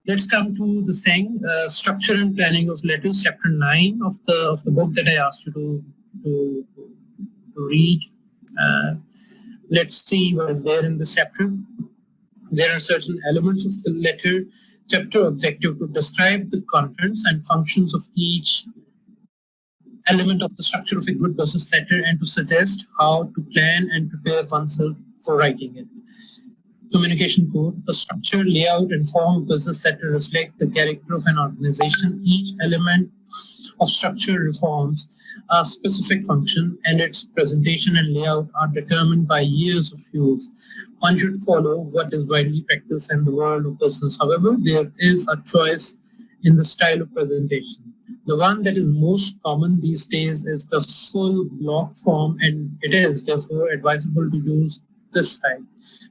let's come to this thing, structure and planning of letters, chapter 9 of the book that I asked you to read. Let's see what is there in this chapter. There are certain elements of the letter chapter objective to describe the contents and functions of each element of the structure of a good business letter and to suggest how to plan and prepare oneself for writing it. Communication code, the structure, layout, and form of business letter reflect the character of an organization. Each element of structure reforms a specific function, and its presentation and layout are determined by years of use. One should follow what is widely practiced in the world of business. However, there is a choice in the style of presentation. The one that is most common these days is the full block form, and it is therefore advisable to use this style.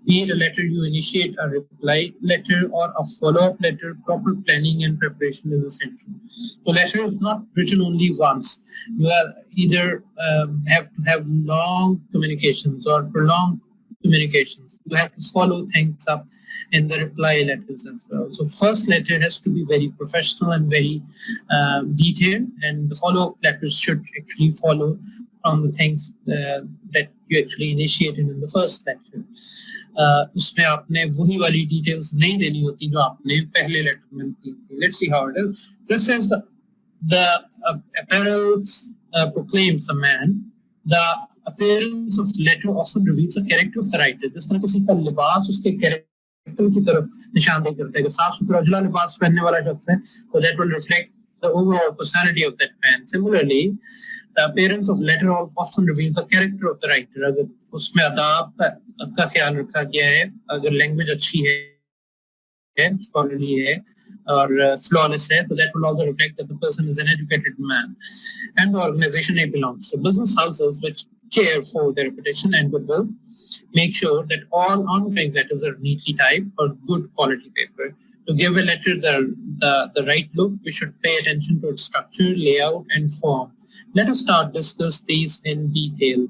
Be it a letter you initiate, a reply letter, or a follow-up letter, proper planning and preparation is essential. The letter is not written only once. You either have to have long communications or prolonged communications. You have to follow things up in the reply letters as well. So first letter has to be very professional and very detailed, and the follow-up letters should actually follow on the things that you actually initiated in the first lecture. उसमें आपने वही वाली details नहीं देनी होती जो आपने पहले letter में दी थी. Let's see how it is. This says the apparel proclaims the man. The appearance of letter often reveals the character of the writer. जिस तरह किसी का लिबास उसके character की तरफ निशानदेही करता है कि साफ सुथरा उजला लिबास पहनने वाला शख्स है, so that will reflect the overall personality of that man. Similarly, the appearance of letter often reveals the character of the writer. अगर उसमें अदाब का ख्याल रखा गया है, अगर language अच्छी है, scholarly है और flawless है, so that will also reflect that the person is an educated man and the organization he belongs to. Business houses which care for their reputation and goodwill make sure that all ongoing letters are neatly typed or good quality paper. To give a letter the right look, we should pay attention to its structure, layout, and form. Let us start discuss these in detail.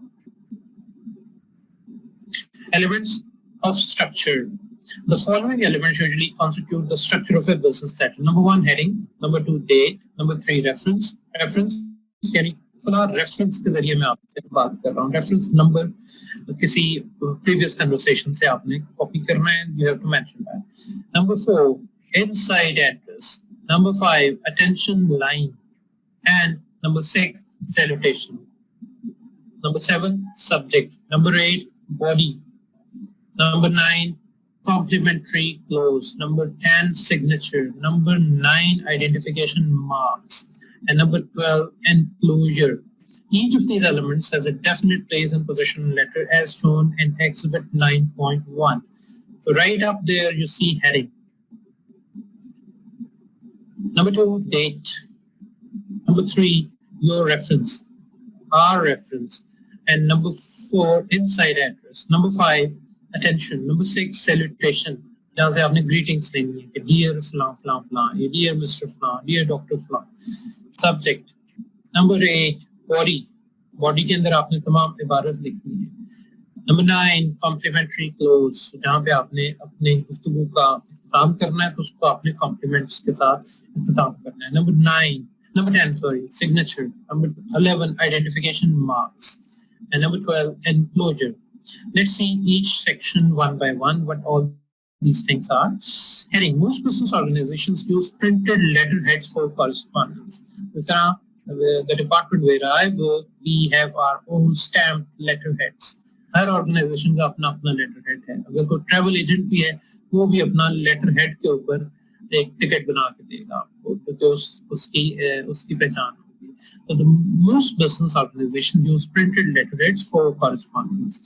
Elements of structure. The following elements usually constitute the structure of a business letter. Number 1, heading. Number 2, date. Number 3, reference. Reference यानी फला reference के जरिए मैं आपसे बात कर रहा हूँ. Reference number किसी previous conversation से आपने copy करना है. You have to mention that. Number 4, inside address. Number 5, attention line. And number 6, salutation. Number 7, subject. Number 8, body. Number 9, complimentary clause. Number 10, signature. Number 9, identification marks. And number 12, enclosure. Each of these elements has a definite place and position in the letter as shown in Exhibit 9.1. So right up there you see heading. Number 2, date. Number 3, your reference, our reference. And number 4, inside address. Number 5, attention. Number 6, salutation. जहाँ से आपने greetings लेनी है कि dear flan flan flan, dear Mr. Flan, dear Dr. Flan. Subject. Number 8, body. Body के अंदर आपने तमाम इबारत लिखनी है. Number 9, complimentary clause. जहाँ पे आपने अपने गुफ्तगू का इख्तिताम करना है तो उसको आपने compliments के साथ इख्तिताम करना है. Number 10, signature. Number 11, identification marks. And number 12, enclosure. Let's see each section one by one, what all these things are. Heading. Most business organizations use printed letterheads for correspondence. The department where I work, we have our own stamped letterheads. हर organisation का अपना अपना letterhead है. अगर कोई travel agent भी है वो भी अपना लेटरहेड के ऊपर एक टिकट बना के देगा आपको क्योंकि उसकी पहचान होगी. So the most business organizations use printed letterheads for correspondence.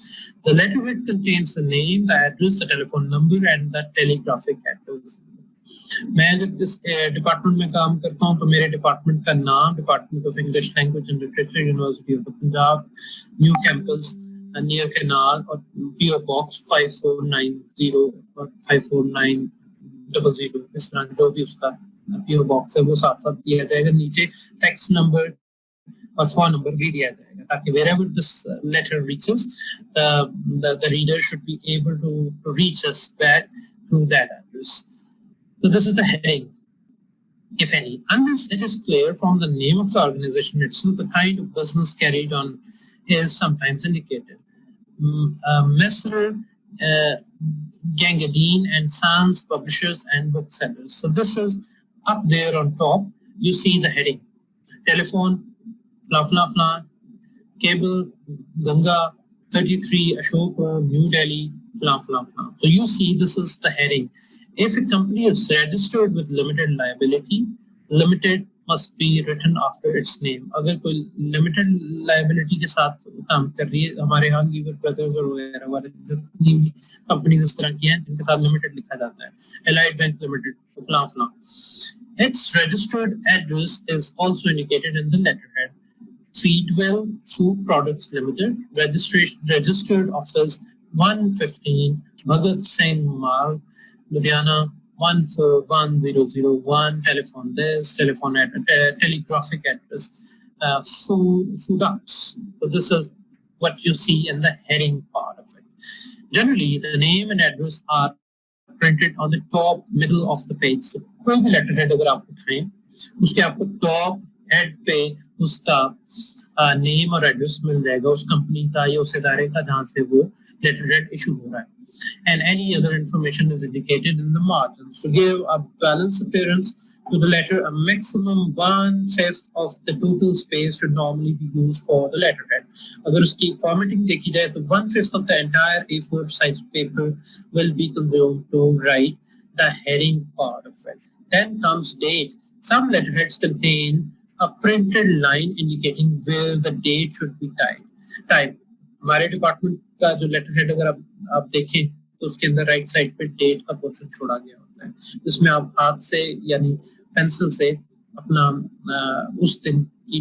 The letterhead contains the name, the address, the telephone number, and the telegraphic address. मैं अगर जिस डिपार्टमेंट में काम करता हूँ तो मेरे डिपार्टमेंट का नाम department of English language and literature university of Punjab new campus near canal और पीओ बॉक्स 5490 और 54900 इस तरह जो भी उसका पीओ बॉक्स है वो साथ साथ दिया जाएगा. नीचे फैक्स नंबर और फोन नंबर भी दिया जाएगा ताकि wherever this letter reaches the reader should be able to reach us back through that address. So this is the heading, if any. Unless it is clear from the name of the organization itself, the kind of business carried on is sometimes indicated. Messer Gangadine and Sons, publishers and booksellers. So this is up there on top. You see the heading. Telephone, blah, blah, blah. Cable, Ganga, 33, Ashok Road, New Delhi, blah, blah, blah. So you see this is the heading. If a company is registered with limited liability, limited must be written after its name. अगर कोई limited liability के साथ काम कर रही है, हमारे यहाँ लीवर ब्रदर्स और वगैरह वाले जितनी भी कंपनीज इस तरह की हैं, इनके साथ लिमिटेड लिखा जाता है. Allied Bank Limited, fla fla. Its registered address is also indicated in the letterhead. Feedwell Food Products Limited, registered office 115 Bhagat Singh Marg, Ludhiana 141001, telephone this, telephone telegraphic address, Fooducts. So this is what you see in the heading part of it. Generally, the name and address are printed on the top middle of the page. So कोई भी letterhead अगर आप उठाएं, उसके आपको top head पे उसका name और address मिल जाएगा उस कंपनी का या उस इदारे का जहाँ से वो letterhead issue हो रहा है. And any other information is indicated in the margins. To give a balanced appearance to the letter, a maximum 1/5 of the total space should normally be used for the letterhead. अगर उसकी formatting देखी जाए तो 1/5 of the entire A4 size paper will be consumed to write the heading part of it. Then comes date. Some letterheads contain a printed line indicating where the date should be typed. हमारे department का जो letterhead अगर आप देखें तो उसके अंदर right side पे डेट का पोर्शन छोड़ा गया होता है, जिसमें आप हाथ से यानी पेंसिल से अपना उस दिन की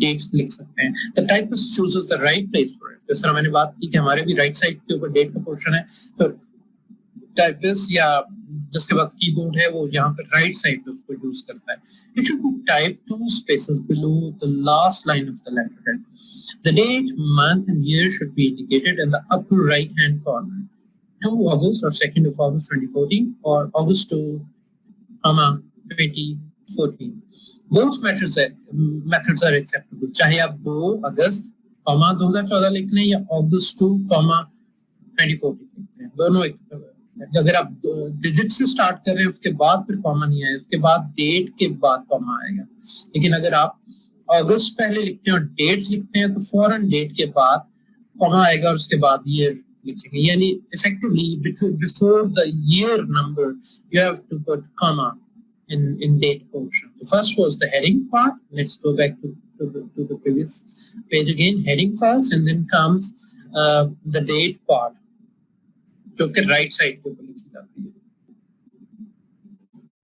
डेट लिख सकते हैं. The typist chooses the right place for it. जिस तरह मैंने बात की कि हमारे भी राइट साइड के ऊपर डेट का पोर्शन है, तो टाइपिस्ट या जिसके बाद कीबोर्ड है वो यहाँ पे राइट साइड पे उसको यूज करता है. It should be typed 2 spaces below the last line of the letterhead. The date, month and year should be indicated in the upper right hand corner. 2 August or 2nd of August 2014 or August 2, 2014. Both methods are acceptable. चाहे आप 2 अगस्त 2014 लिखने या August 2, 2014 लिखते हैं, दोनों acceptable. अगर आप digit से स्टार्ट कर रहे हैं उसके बाद फिर कॉमा नहीं आएगा, उसके बाद डेट के बाद कॉमा आएगा. लेकिन अगर आप अगस्त पहले लिखते हैं और डेट लिखते हैं तो फौरन डेट के बाद कॉमा आएगा और उसके बाद ईयर लिखेंगे. यानी effectively before the year number you have to put comma in date portion. The first was the heading part. Let's go back to the previous page again. Heading first and then comes the date part, जो कि right side के ऊपर लिखी जाती है.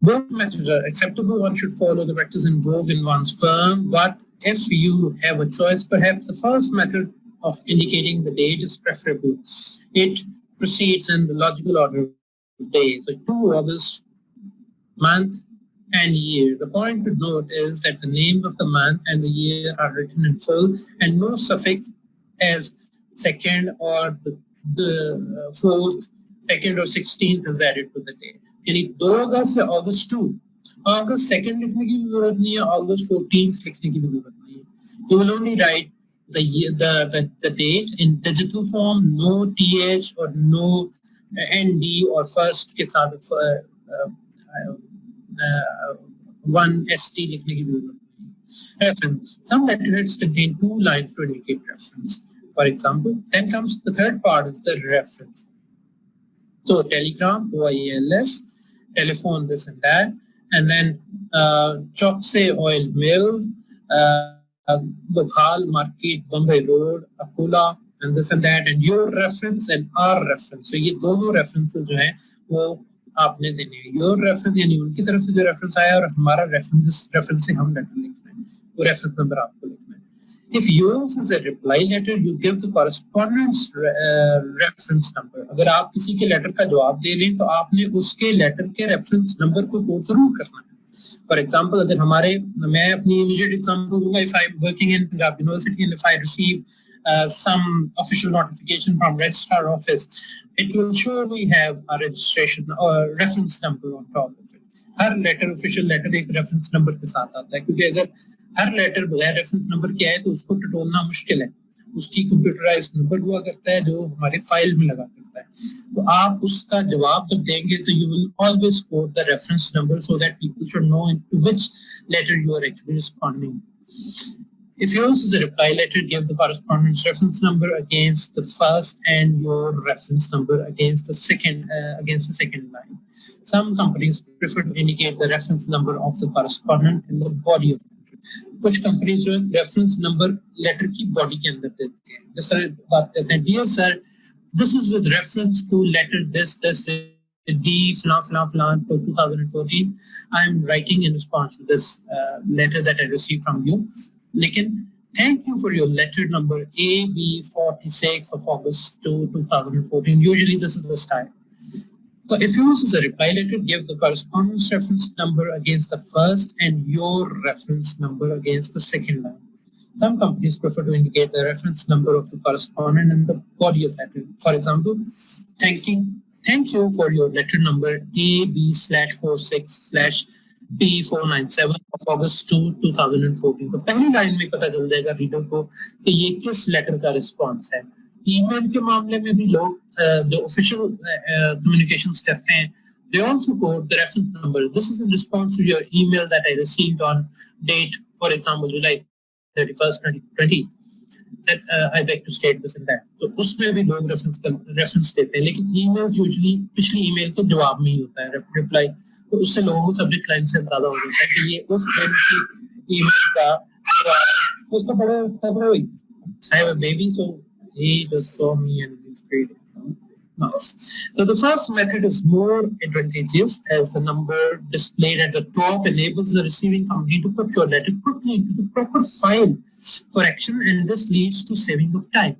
Both methods are acceptable. One should follow the practice in vogue in one's firm, but if you have a choice, perhaps the first method of indicating the date is preferable. It proceeds in the logical order of days. So 2 August, month and year. The point to note is that the name of the month and the year are written in full and no suffix as second or the 4th, 2nd or 16th is added to the date. यानी 2 अगस्त से August 2, August 2nd लिखने की भी जरूरत नहीं है, August 14th लिखने की भी जरूरत नहीं है. You will only write the year, the date in digital form, no th or no nd or first के साथ 1 st लिखने की भी जरूरत नहीं. Reference. Some letterheads contain 2 lines to indicate reference. For example, then comes the third part is the reference. So telegram, OILS, telephone, this and that, and then Chokse oil mill, Bokhal market, Bombay road, Akula, and this and that, and your reference and our reference. So ये दोनों references जो हैं वो आपने देने हैं. Your reference यानी उनकी तरफ से जो reference आया और हमारा reference से हम letter लिख रहे हैं, वो reference number आपको लिखना है. If yours is a reply letter, you give the correspondence reference number. अगर आप किसी के लेटर का जवाब दे रहे हैं तो आपने उसके लेटर के रेफरेंस नंबर को कोट जरूर करना है. For example, अगर मैं अपनी immediate example दूंगा, if I'm working in Punjab University and if I receive some official notification from registrar office, it will surely have a registration or reference number on top of it. हर letter official letter एक reference number के साथ आता है, क्योंकि अगर हर letter बगैर रेफरेंस नंबर के आए तो उसको टटोलना मुश्किल है. उसकी कंप्यूटराइज्ड नंबर हुआ करता है जो हमारे फाइल में लगा करता है. तो आप उसका जवाब जब देंगे तो you will always quote the reference number so that people should know to which letter you are actually responding. If yours is a reply letter, give the correspondence reference number against the first and your reference number against the second line. Some companies prefer to indicate the reference number of the correspondent in the body of the letter. कुछ companies जो reference number letter की body के अंदर देते हैं. जिस तरह बात करते हैं, dear sir, this is with reference to letter this D flan to 2014. I am writing in response to this letter that I received from you. लेकिन thank you for your letter number AB46 of August 2014. Usually this is the style. So if yours is a reply letter, give the correspondence reference number against the first and your reference number against the second line. Some companies prefer to indicate the reference number of the correspondent in the body of letter. For example, thank you for your letter number AB/46/B497 of August 2014. तो पहली line में पता चल जाएगा reader को कि ये किस लेटर का रिस्पॉन्स है. ईमेल के मामले में भी लोग जो ऑफिशियल कम्युनिकेशंस करते हैं, they also quote the reference number. This is in response to your email that I received on date, for example, July 31st, 2020. That I beg to state this and that. तो उसमें भी लोग reference देते हैं, लेकिन email usually पिछली email के जवाब में ही होता है, रिप्लाई. तो उससे लोगों को सब्जेक्ट लाइन से अंदाजा हो जाता है कि ये उस दिन की ईमेल का उसको बड़ा खबर हुई. I have a baby, so he just saw me and he's great. So the first method is more advantageous, as the number displayed at the top enables the receiving company to put your letter quickly into the proper file for action, and this leads to saving of time.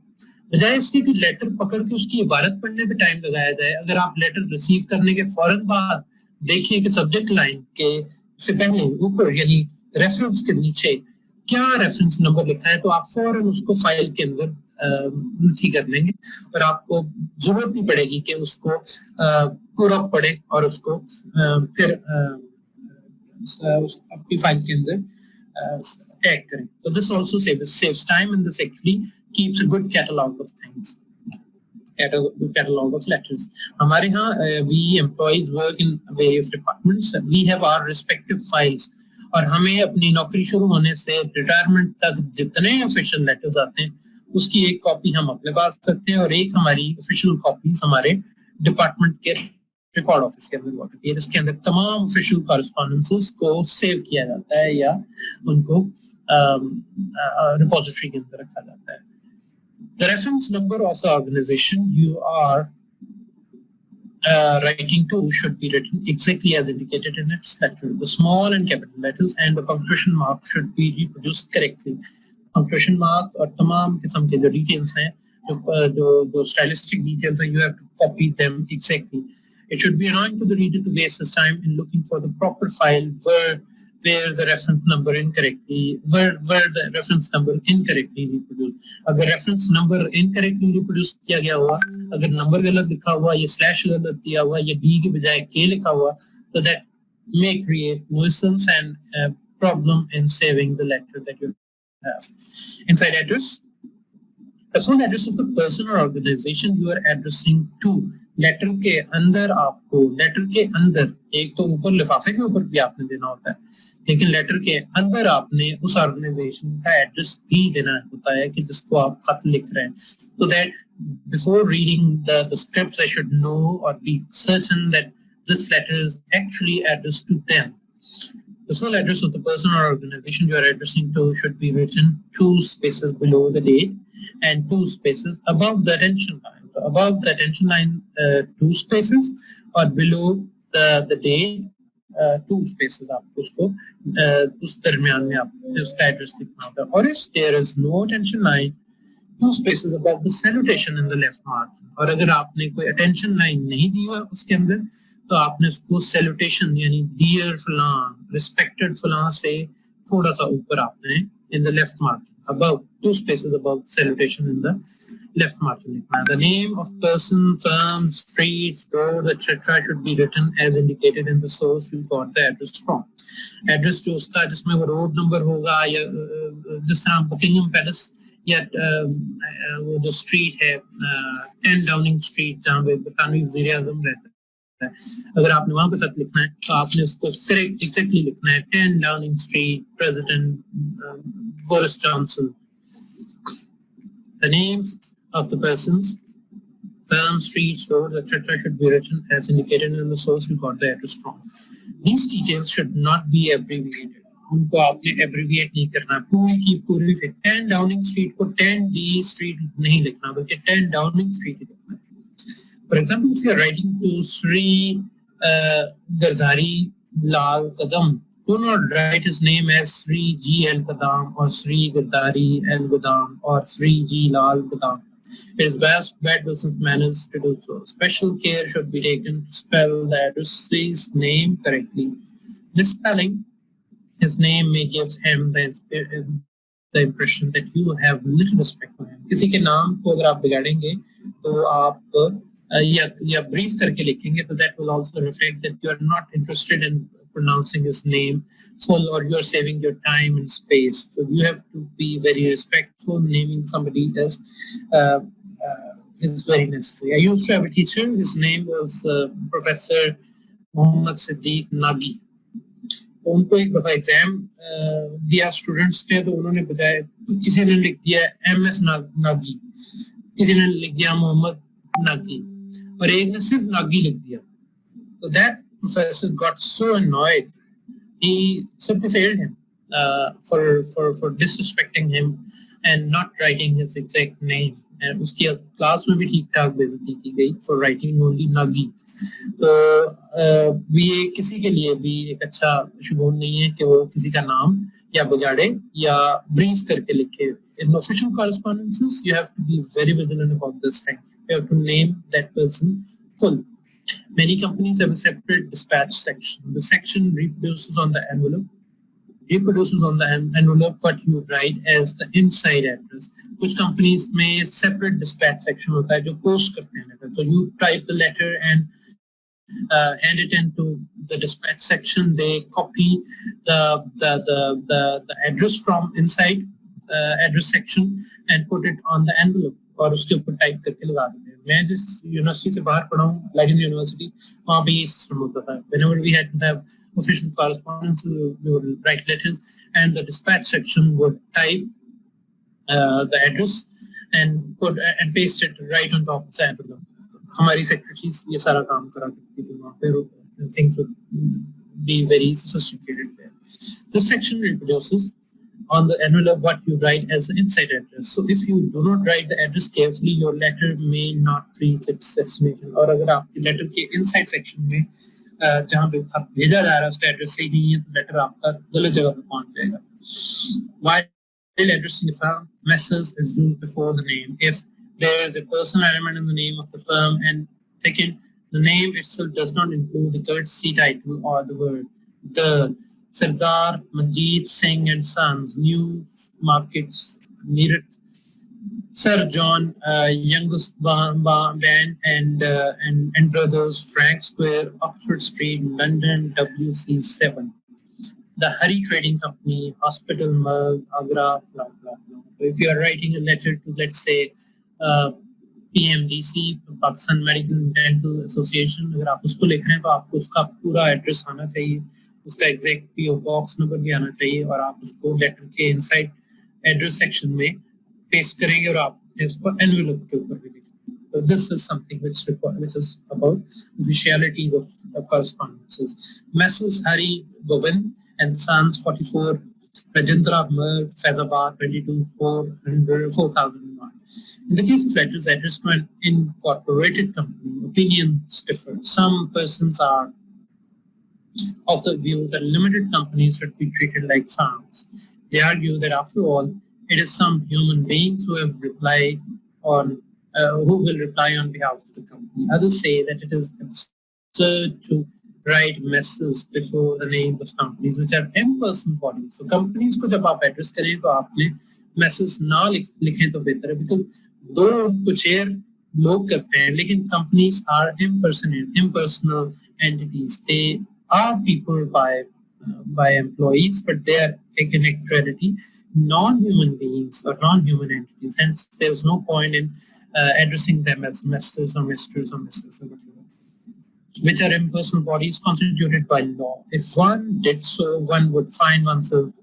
बजाय इसके कि letter पकड़ के उसकी इबारत पढ़ने पे time लगाया जाए, अगर आप लेटर रिसीव करने के फौरन बाद देखिए कि सब्जेक्ट लाइन के से पहले ऊपर यानी रेफरेंस के नीचे क्या रेफरेंस नंबर लिखा है, तो आप फौरन उसको फाइल के अंदर नोट कर लेंगे और आपको जरूरत नहीं पड़ेगी कि उसको पूरा पढ़े और उसको फिर अपनी फाइल के अंदर टैग करें. तो this also saves time, and this actually keeps a good catalog of things. Catalog of letters. हमारे यहाँ we employees work in various departments. We have our respective files. और हमें अपनी नौकरी शुरू होने से रिटायरमेंट तक जितने ऑफिशियल लेटर्स आते हैं उसकी एक कॉपी हम अपने पास रखते हैं और एक हमारी ऑफिशियल कॉपीज हमारे डिपार्टमेंट के रिकॉर्ड ऑफिस के अंदर हुआ करती है, जिसके अंदर तमाम ऑफिशियल कॉरेस्पॉन्डेंसेस को सेव किया जाता है या उनको रिपोजिटरी के अंदर रखा जाता है. The reference number of the organization you are writing to should be written exactly as indicated in its letter. The small and capital letters and the punctuation mark should be reproduced correctly. Punctuation mark और तमाम किस्म के जो details हैं, जो stylistic details हैं, you have to copy them exactly. It should be annoying to the reader to waste his time in looking for the proper file where the reference number incorrectly reproduced. अगर reference number incorrectly reproduced किया गया हुआ, अगर number गलत लिखा हुआ, या slash गलत दिया हुआ, या D के बजाय K लिखा हुआ, so that may create nuisance and problem in saving the letter that you have. Inside address, the full address of the person or organization you are addressing to. Letter के अंदर आपको letter के अंदर एक तो ऊपर लिफाफे के ऊपर भी आपने देना होता है, लेकिन लेटर के अंदर आपने उस ऑर्गेनाइजेशन का एड्रेस भी देना होता है कि जिसको आप खत लिख रहे हैं, so that before reading the script I should know or be certain that this letter is actually addressed to them. The full address of the person or organization you are addressing to should be written 2 spaces below the date and 2 spaces above the attention line. Above the attention line 2 spaces और below the date 2 spaces आपको उसको उस दरमियान में आपको उसका address लिखना होगा. और if there is no attention line, 2 spaces above the salutation in the left margin. और अगर आपने कोई attention line नहीं दी हुआ उसके अंदर तो आपने उसको salutation यानी dear फलां, respected फलां से थोड़ा सा ऊपर आपने in the left margin, above, 2 spaces above salutation in the left margin. The name of person, firm, street, road, etc. should be written as indicated in the source you got the address from. Address जो उसका जिसमें वो road number होगा या जिस तरह Buckingham Palace या वो जो street है 10 Downing Street जहाँ पे बरतानवी वज़ीर-ए-आज़म रहता है, अगर आपने वहां पे खत लिखना है तो आपने उसको करेक्ट एग्जैक्टली लिखना है 10 Downing street president Boris Johnson. The names of the persons, firm, streets, roads, etc. should be written as indicated in the source you got the address from. These details should not be abbreviated. उनको आपने abbreviate नहीं करना. पूरी की पूरी 10 Downing street को 10D street नहीं लिखना बल्कि 10 डाउनिंग स्ट्रीट लिखना है. For example, if you are writing to Sri Gardari Lal Kadam, do not write his name as Sri G. L. Kadam or Sri Gardari L. Kadam or Sri G. Lal Kadam. It is bad business manners to do so. Special care should be taken to spell the addressee's name correctly. Misspelling his name may give him the impression that you have little respect for him. किसी के नाम को अगर आप बिगाड़ेंगे तो आप या brief करके लिखेंगे तो that will also reflect that you are not interested in pronouncing his name full or you are saving your time and space. So you have to be very respectful. Naming somebody as is very necessary. I used to have a teacher. His name was Professor Mohammad Siddiq Nagi. तो उनको एक दफा exam दिया students ने तो उन्होंने बताया किसी ने लिख दिया MS नागी, किसी ने लिख दिया मोहम्मद नागी और एक ने सिर्फ नागी लिख दिया. So that professor got so annoyed, he simply failed him for disrespecting him and not writing his exact name. And उसकी क्लास में भी ठीक ठाक बेइज्जती की गई for writing only नागी. तो ये किसी के लिए भी एक अच्छा शुगुन नहीं है कि वो किसी का नाम या बिगाड़े या ब्रीफ करके लिखे. In official correspondences, you have to be very vigilant about this thing. You have to name that person full. Many companies have a separate dispatch section. The section reproduces on the envelope what you write as the inside address. Which companies may separate dispatch section होता है जो post करते हैं letter. So you type the letter and hand it into the dispatch section. They copy the address from inside address section and put it on the envelope और उसके ऊपर type करके लगा देते हैं. मैं जिस यूनिवर्सिटी से बाहर पढ़ा हूँ, लाइडन यूनिवर्सिटी, वहाँ पे ये सिस्टम होता था. Whenever we had to have official correspondence, we would write letters and the dispatch section would type the address and put and paste it right on top of the envelope. हमारी secretaries ये सारा काम करा करती थी वहाँ पे. Things would be very sophisticated there. This section reproduces on the envelope what you write as the inside address. So if you do not write the address carefully, your letter may not reach its destination. और अगर आपकी letter के inside section में जहाँ पे आप भेजा जा रहा है उसका address सही नहीं है तो letter आपका गलत जगह पे पहुँच जाएगा. While addressing the firm, Messrs is used before the name if there is a personal element in the name of the firm, and second, the name itself does not include the courtesy title or the word. The Sardar Manjeet Singh and Sons, New Markets, Meerut, Sir John Youngest Band and Brothers, Frank Square, Oxford Street, London, WC7. The Hari Trading Company, Hospital Merg, Agra, blah, blah, blah. So if you are writing a letter to, let's say, PMDC, Pakistan Medical and Dental Association, अगर आप उसको लिख रहे हैं तो आपको उसका पूरा एड्रेस आना चाहिए, उसका एग्जैक्ट PO बॉक्स नंबर भी आना चाहिए और आप उसको लेटर के इनसाइड एड्रेस सेक्शन में पेस्ट करेंगे और आप उसको एनवेलप के ऊपर भी लिखेंगे. So this is something which is about officialities of correspondences. Messrs. Hari Govind and Sons, 44 Rajendra Merg, Faizabad, 22 4001. In the case of letters addressed to an incorporated company, opinions differ. Some persons are of the view that limited companies should be treated like firms. They argue that after all, it is some human beings who have replied on who will reply on behalf of the company. Others say that it is absurd to write Mrs. before the names of companies which are impersonal bodies. So companies को जब आप address करें तो आपने Mrs. ना लिखें तो बेहतर है, because दो उनको chair लोग करते हैं, लेकिन companies are impersonal entities. They are people by employees, but they are in actuality non-human beings or non-human entities. Hence, there's no point in addressing them as Masters or Misters or Mrs. or whatever, which are impersonal bodies constituted by law. If one did so, one would find oneself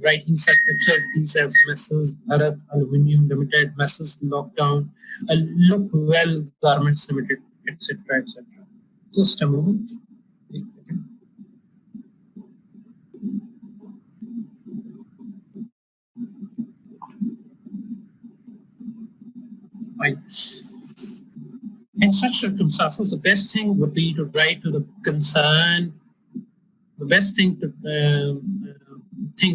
writing such absurdities as Mrs. Bharat Aluminium Limited, Mrs. Lockdown, Look Well Garments Limited, etc., etc. Just a moment. Right. In such circumstances, the best thing would be to write to the concerned. The best thing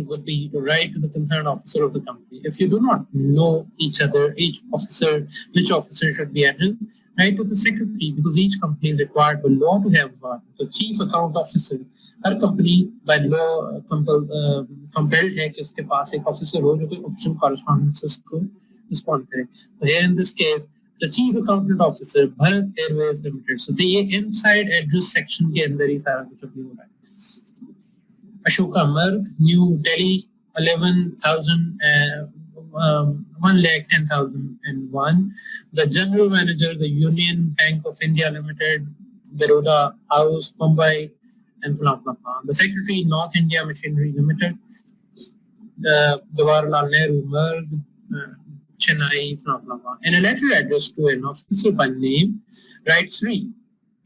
would be to write to the concerned officer of the company. If you do not know each other, which officer should be addressed, write to the secretary, because each company is required by law to have one. The chief account officer, her company by law compelled है कि उसके पास एक officer हो जो कोई official correspondences को respond करे. So here in this case, the chief accountant officer, Bharat Airways Limited. So the inside address section के अंदर ही सारा कुछ अभी हो रहा है. Ashoka Marg, New Delhi, 1,10,001. The general manager, the Union Bank of India Limited, Baroda House, Mumbai, and blah, blah, blah. The secretary, North India Machinery Limited, Jawaharlal Nehru Marg, Chennai, blah, blah, blah. In a letter addressed to an officer by name, write Sri,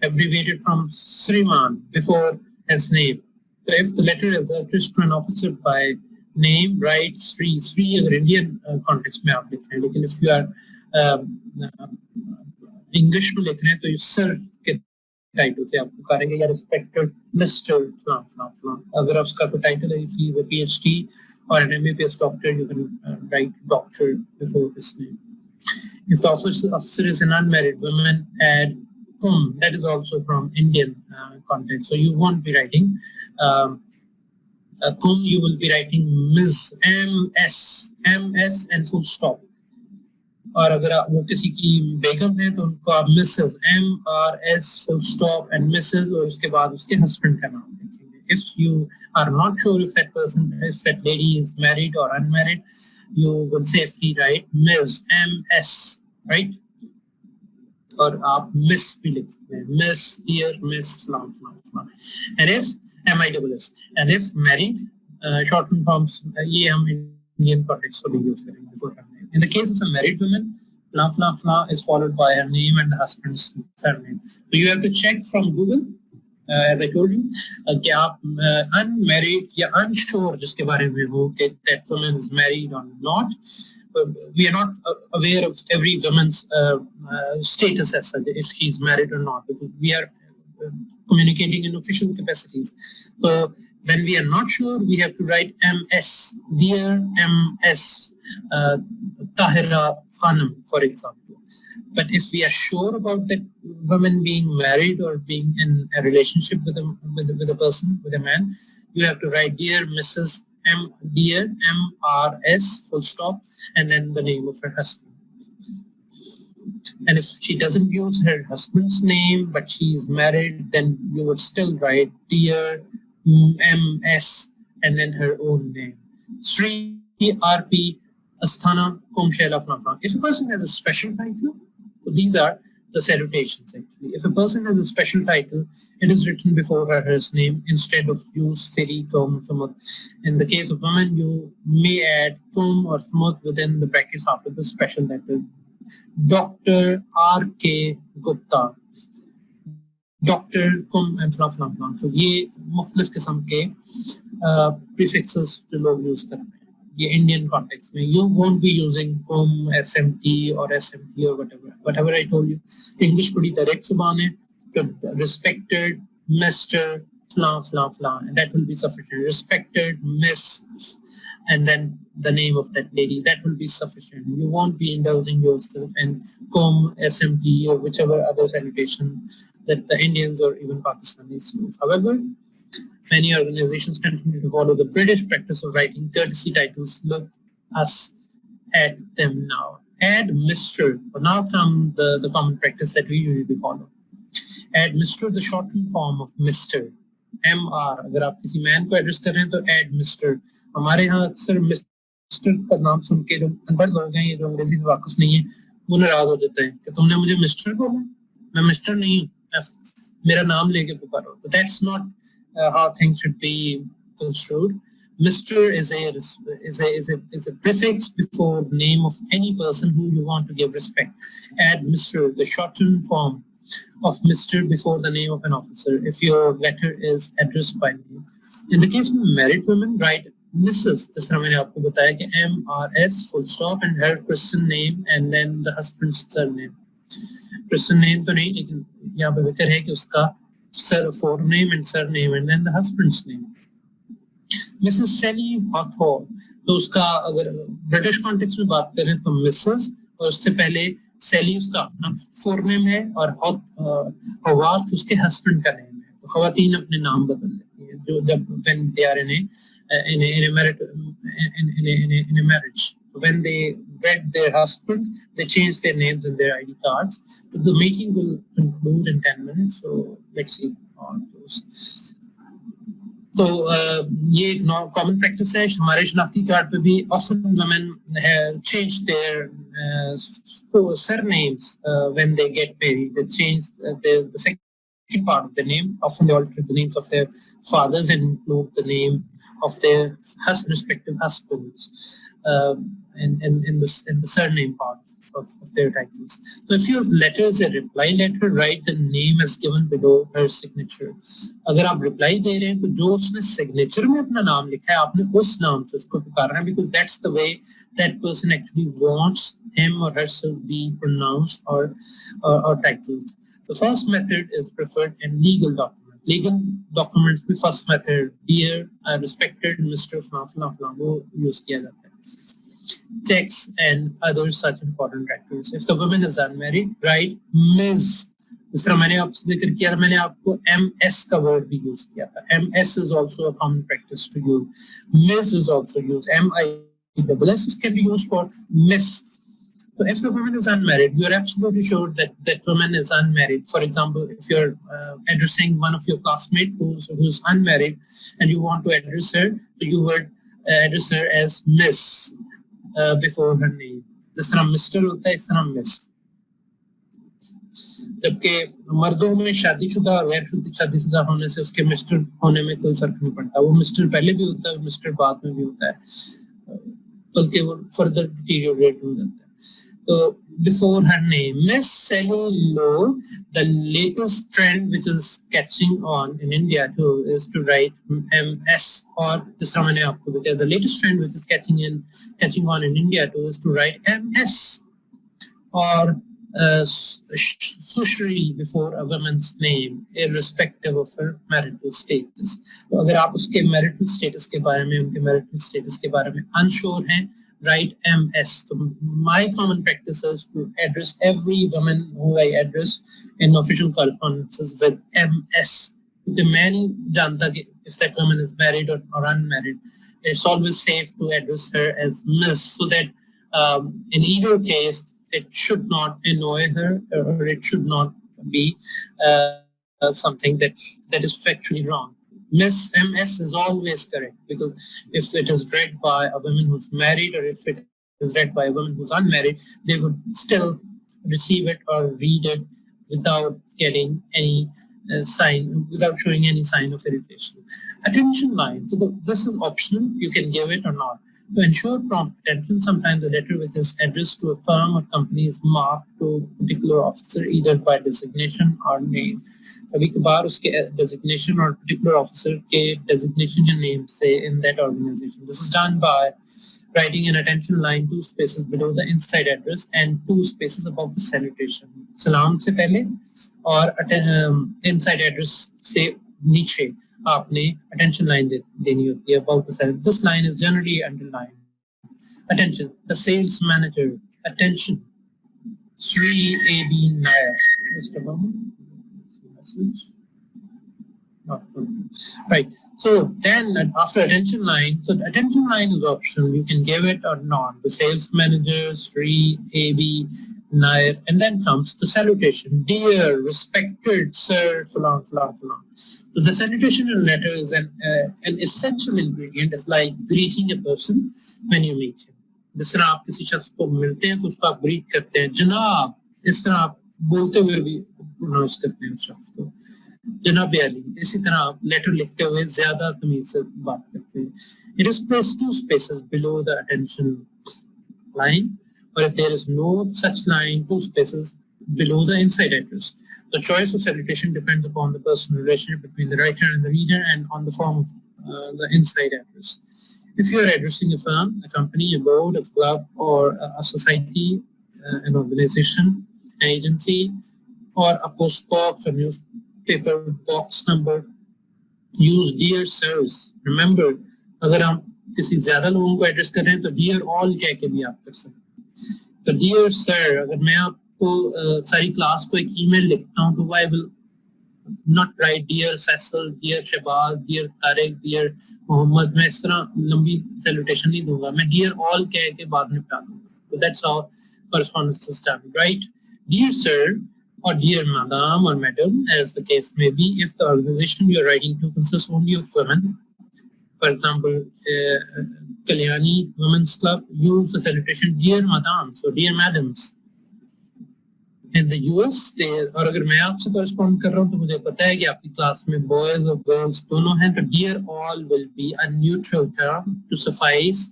abbreviated from Sriman before his name. So if the letter is addressed to an officer by name, write Sri. Sri is Indian context में आप लिख रहे हैं, लेकिन if you are English में लिख रहे हैं तो you sir के title से आप पुकारेंगे या respected Mr. Flan Flan Flan. अगर उसका कोई title है, if he is a PhD or an MBBS doctor, you can write doctor before his name. If the officer is an unmarried woman, add whom. That is also from Indian context. So you won't be writing whom, you will be writing Ms. MS and full stop. और अगर वो किसी की बेगम है तो उनको आप Mrs. MRS full stop and Mrs. और उसके बाद उसके husband का नाम लिखेंगे. If you are not sure if that lady is married or unmarried, you will safely write Ms. MS, right? और आप Miss भी लिख सकते हैं, Miss, dear Miss, flan, flan, flan. And if MISS, and if married, shortened forms, ये हम Indian context को भी use करेंगे before her name. In the case of a married woman, flan, flan, flan is followed by her name and the husband's surname. So you have to check from Google, as I told you, कि आप unmarried या unsure जिसके बारे में हो कि that woman is married or not. We are not aware of every woman's status as such, if she is married or not, because we are communicating in official capacities. So when we are not sure, we have to write MS, dear MS Tahira Khanam, for example. But if we are sure about that woman being married or being in a relationship with a person, with a man, you have to write dear Mrs. Dear MRS full stop and then the name of her husband. And if she doesn't use her husband's name but she is married, then you would still write dear MS and then her own name. Sri RP Asthana Kumshela Fnafan. If a person has a special title, so these are the salutations actually. If a person has a special title, it is written before her name instead of use Siri, Kum, Sumut. In the case of women, you may add Kum or Sumut within the brackets after the special title. Dr. R.K. Gupta. Dr. Kum and flan flan flan. So ये मुख्तलिफ किस्म के prefixes जो लोग use करते हैं. ये Indian context में you won't be using Kum, SMT or SMT or whatever I told you. English pretty direct जुबान है. Respected Mr. Flan flan flan, and that will be sufficient. Respected Miss, and then the name of that lady. That will be sufficient. You won't be indulging yourself in Kum, SMT or whichever other salutation that the Indians or even Pakistanis use. However, many organizations continue to follow the British practice of writing courtesy titles. Look us at them now. Add Mr. Now come the common practice that we usually follow. Add Mr. the shortened form of Mr. MR. अगर आप किसी man को address कर रहे हैं तो add Mr. हमारे यहाँ अक्सर मिस्टर का नाम सुन के जो अनपढ़ लोग हैं, ये जो अंग्रेजी से वाकिफ नहीं है, वो नाराज हो जाते हैं कि तुमने मुझे मिस्टर बोला, मैं मिस्टर नहीं हूँ, मेरा नाम लेके पुकारो. So that's not how things should be construed. Mr. is a prefix before the name of any person who you want to give respect. Add Mr. the shortened form of Mr. before the name of an officer if your letter is addressed by name. In the case of married women, write Mrs. जिस तरह मैंने आपको बताया कि MRS full stop and her Christian name and then the husband's surname. Christian name तो नहीं, लेकिन यहाँ पर जिक्र है कि उसका forename and surname and then the husband's name. Mrs. Sally Hawthorne, तो उसका अगर ब्रिटिश कॉन्टेक्स्ट में बात करें तो मिसेस और उससे पहले सैली उसका अपना फोरनेम है और हॉवार्थ उसके हस्बैंड का नेम है. तो खवातीन अपने नाम बदल लेती हैं जो जब when they are in a marriage. When they wed their husband, they change their names in their ID cards. So the meeting will conclude in 10 minutes. So let's see how it goes. तो ये एक common practice है. हमारे शनाख्ती card पे भी often women change their surnames when they get married. They change the second part of the name. Often they alter the names of their fathers and include the name of their respective husbands in the surname part of their titles. So if your letter is a reply letter, write the name as given below her signature. अगर आप reply दे रहे हैं तो जो उसने signature में अपना नाम लिखा है आपने उस नाम से उसको पुकारना है, because that's the way that person actually wants him or herself be pronounced or titled. The first method is preferred in legal documents. Legal documents में first method, dear, respected Mr. Flan, वो use किया जाता है. Checks and other such important records. If the woman is unmarried, write Ms. जिस तरह मैंने आपसे जिक्र किया, मैंने आपको MS का word भी use किया था. MS is also a common practice to use. Ms is also used. MISS can be used for Miss. So if the woman is unmarried, you are absolutely sure that that woman is unmarried. For example, if you're addressing one of your classmates who's unmarried and you want to address her, so you would address her as Miss before her name. जिस तरह mister होता है इस तरह miss. जबकि मर्दों में शादीशुदा और गैर शादीशुदा होने से उसके मिस्टर होने में कोई फर्क नहीं पड़ता. वो मिस्टर पहले भी होता है, मिस्टर बाद में भी होता है, बल्कि वो फर्दर डिटीरियोरेट हो जाता है. So before her name, Miss Sally Lowe, the latest trend which is catching on in India too is to write MS or the latest trend which is catching on in India too is to write MS or Sushri before a woman's name, irrespective of her marital status. तो अगर आप उसके marital status के बारे में, उनके marital status के बारे में unsure हैं, write MS. So my common practice is to address every woman who I address in official correspondences with MS. क्योंकि मैं नहीं जानता कि if that woman is married or unmarried. It's always safe to address her as Miss, so that in either case it should not annoy her or it should not be something that is factually wrong. Miss MS is always correct, because if it is read by a woman who's married or if it is read by a woman who's unmarried, they would still receive it or read it without getting any without showing any sign of irritation. Attention line. So this is optional. You can give it or not. To ensure prompt attention, sometimes the letter which is addressed to a firm or company is marked to a particular officer either by designation or name. कभी कभार उसके designation or particular officer के designation या name say in that organization. This is done by writing an attention line 2 spaces below the inside address and 2 spaces above the salutation. सलाम से पहले और inside address से नीचे आपने attention line देनी होती है about the salary. This line is generally underlined. Attention, the sales manager. Attention, Sri A.B. Nair. Just a moment. message. Right. So then after attention line, so the attention line is optional. You can give it or not. The sales manager, Sri, AB, Nair, and then comes the salutation. Dear, respected sir, fulan, fulan, fulan. So the salutation in a letter is an essential ingredient. It's like greeting a person when you meet him. जिस तरह आप किसी शख्स को मिलते हैं तो उसको आप ग्रीट करते हैं जनाब, इस तरह आप बोलते हुए भी प्रोनाउंस करते हैं उस शख्स को जनाब अली. इसी तरह आप लेटर लिखते हुए ज्यादा तमीज से बात करते हैं. It is placed 2 spaces below the attention line, or if there is no such line, 2 spaces below the inside address. The choice of salutation depends upon the personal relationship between the writer and the reader and on the form of the inside address. If you are addressing a firm, a company, a board, a club, or a society, an organization, an agency, or a post box or newspaper box number, use dear sirs. Remember, अगर हम किसी ज्यादा लोगों को address कर रहे हैं तो dear all कह के भी आप कर सकते हैं. तो dear sir, अगर मैं आपको सारी क्लास को एक ईमेल लिखता हूँ तो I will not write dear Faisal, dear Shabaz, dear Tariq, dear Mohammed. मैं इस तरह लंबी salutation नहीं दूंगा. मैं dear all कह के बाद में निपटा दूंगा. So that's how correspondence is done, right? Dear sir or dear madam or madam, as the case may be, if the organization you are writing to consists only of women. For example, Kalyani Women's Club, use the salutation dear madam, so dear madams. In the US, और अगर मैं आपसे correspond कर रहा हूँ तो मुझे पता है कि आपकी क्लास में boys और girls दोनों हैं, तो dear all will be a neutral term to suffice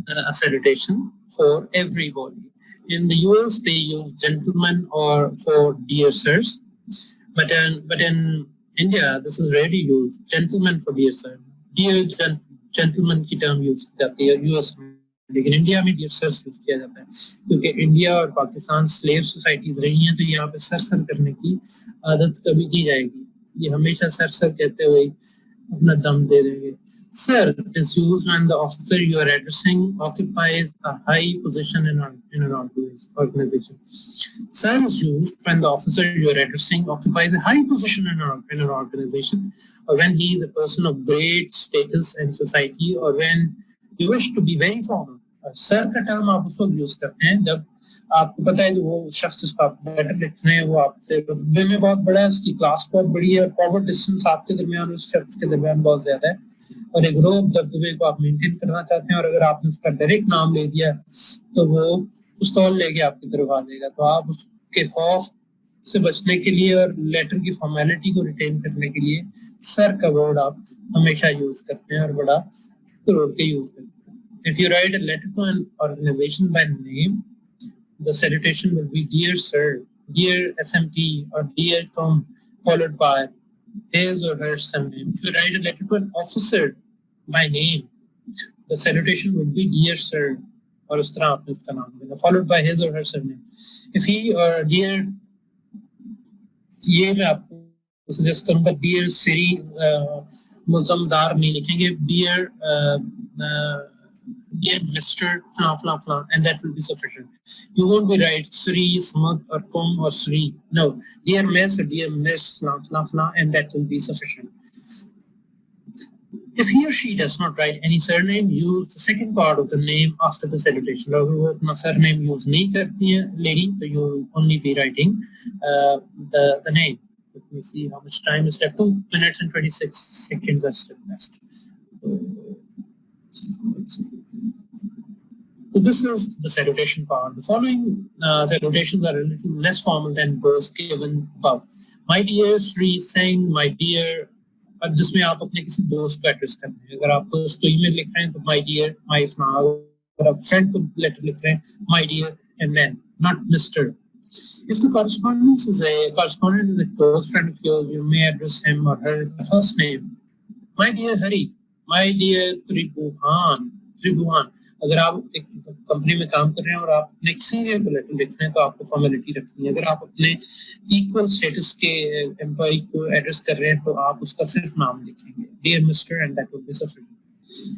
a salutation for everybody. In the US, they use gentlemen or for dear sirs, but in India, this is rarely used. Gentlemen for dear sir. Dear gentleman की term use की जाती है US में, लेकिन India में dear sirs use किया जाता है क्योंकि इंडिया और पाकिस्तान slave societies रही हैं, तो यहाँ पे सर करने की आदत कभी नहीं जाएगी. ये हमेशा सर कहते हुए अपना दम दे देंगे. Sir is used when the officer you are addressing occupies a high position in an organization. Sir is used when the officer you are addressing occupies a high position in an organization, or when he is a person of great status in society, or when you wish to be very formal. Sir का term आप उसको use करते हैं जब आपको पता है कि वो शख्स जिसको आप लेटर लिख रहे हैं वो आपसे रुतबे में बहुत बड़ा है, उसकी क्लास बहुत बड़ी है, और पावर डिस्टेंस आपके दरमियान उस शख्स के दरमियान बहुत ज्यादा है, और एक रोब दबदबे को आप मेंटेन करना चाहते हैं, और अगर आपने उसका डायरेक्ट नाम ले दिया तो वो पिस्तौल लेके आपकी तरफ आ जाएगा. तो आप उसके खौफ से बचने के लिए और लेटर की फॉर्मेलिटी को रिटेन करने के लिए सर का वर्ड आप हमेशा यूज करते हैं और बड़ा तोड़ के यूज करते हैं. If you write a letter to an organization by name, the salutation will be dear sir, dear SMT, or dear Tom, followed by his or her surname. If you write a letter to an officer by name, the salutation will be dear sir, or followed by his or her surname. If he or dear, ये मैं आपको suggest करूँगा dear Siri, मुल्ज़मदार नहीं लिखेंगे, dear Mr. Flan, and that will be sufficient. You won't be right Sri, Smut, or Kum, or Sri. No, dear Miss or dear Miss Flan, and that will be sufficient. If he or she does not write any surname, use the second part of the name after the salutation. अगर वो अपना surname use नहीं करती है lady, so you will only be writing the name. Let me see how much time is left. 2 minutes and 26 seconds are still left. So this is the salutation part. The following salutations are a little less formal than those given above. My dear Sri Singh, my dear, जिसमें आप अपने किसी दोस्त को address कर रहे हैं. अगर आप दोस्त को ईमेल लिख रहे हैं तो my dear, my friend. अगर आप फ्रेंड को लेटर लिख रहे हैं, my dear, and then, not Mr. If the correspondent is a close friend of yours, you may address him or her by first name. My dear Hari, my dear Tribhuvan. अगर आप एक company में काम कर रहे हैं और आप अपने एक सीनियर को लेटर लिख रहे हैं तो आपको फॉर्मेलिटी रखनी है. अगर आप अपने इक्वल स्टेटस के एम्प्लॉय को एड्रेस कर रहे हैं तो आप उसका सिर्फ नाम लिखेंगे, dear Mr. and that will be sufficient.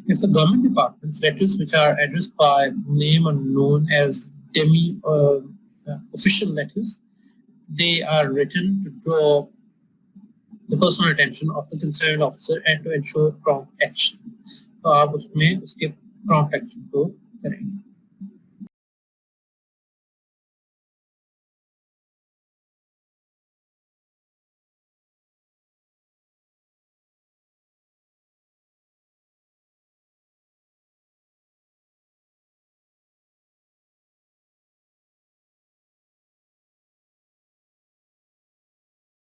If the government departments letters which are addressed by name are known as official letters, they are written to draw the personal attention of the concerned officer and to ensure prompt action. तो आप उसमें उसके prompt action को करेंगे.